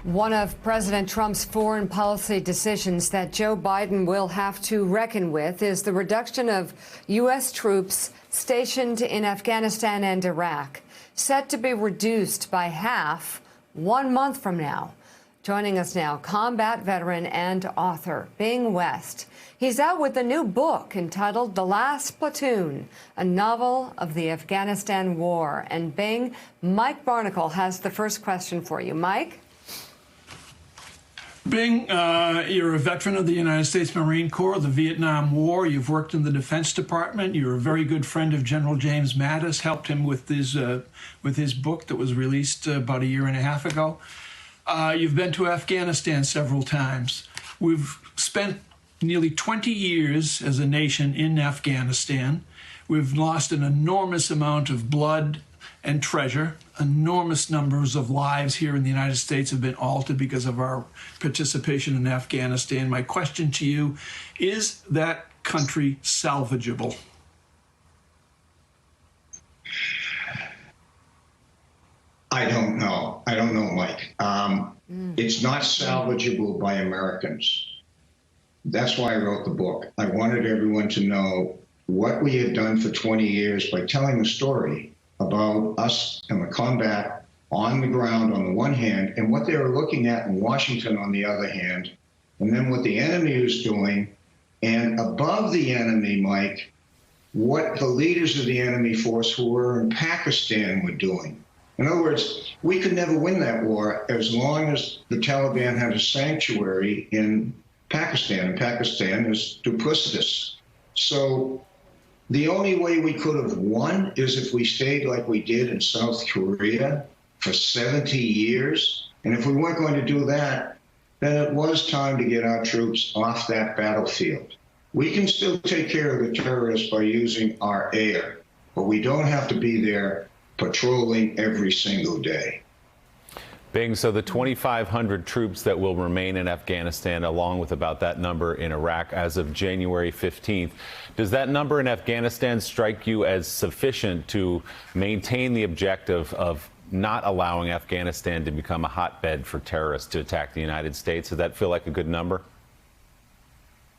One of President Trump's foreign policy decisions that Joe Biden will have to reckon with is the reduction of U.S. troops stationed in Afghanistan and Iraq, set to be reduced by half 1 month from now. Joining us now, combat veteran and author Bing West. He's out with a new book entitled The Last Platoon, a novel of the Afghanistan war. And Bing, Mike Barnicle has the first question for you. Mike? Bing, you're a veteran of the United States Marine Corps, the Vietnam War. You've worked in the Defense Department. You're a very good friend of General James Mattis, helped him with his book that was released about 1.5 years ago. You've been to Afghanistan several times. We've spent nearly 20 years as a nation in Afghanistan. We've lost an enormous amount of blood and treasure. Enormous numbers of lives here in the United States have been altered because of our participation in Afghanistan. My question to you, is that country salvageable? I don't know. I don't know, Mike. It's not salvageable by Americans. That's why I wrote the book. I wanted everyone to know what we had done for 20 years by telling the story about us and the combat on the ground on the one hand, and what they were looking at in Washington on the other hand, and then what the enemy is doing, and above the enemy, Mike, what the leaders of the enemy force who were in Pakistan were doing. In other words, we could never win that war as long as the Taliban had a sanctuary in Pakistan, and Pakistan is duplicitous. So the only way we could have won is if we stayed like we did in South Korea for 70 years. And if we weren't going to do that, then it was time to get our troops off that battlefield. We can still take care of the terrorists by using our air, but we don't have to be there patrolling every single day. Bing, so the 2,500 troops that will remain in Afghanistan, along with about that number in Iraq as of January 15th, does that number in Afghanistan strike you as sufficient to maintain the objective of not allowing Afghanistan to become a hotbed for terrorists to attack the United States? Does that feel like a good number?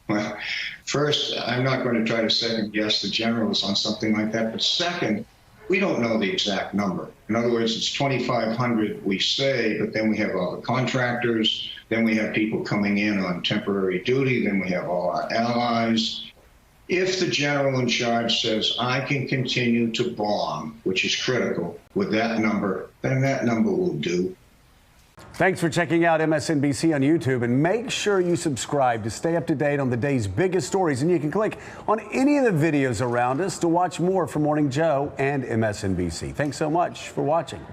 Well, first, I'm not going to try to second guess the generals on something like that. But second, we don't know the exact number. In other words, it's 2,500 we say, but then we have all the contractors, then we have people coming in on temporary duty, then we have all our allies. If the general in charge says, I can continue to bomb, which is critical, with that number, then that number will do. Thanks for checking out MSNBC on YouTube, and make sure you subscribe to stay up to date on the day's biggest stories. And you can click on any of the videos around us to watch more from Morning Joe and MSNBC. Thanks so much for watching.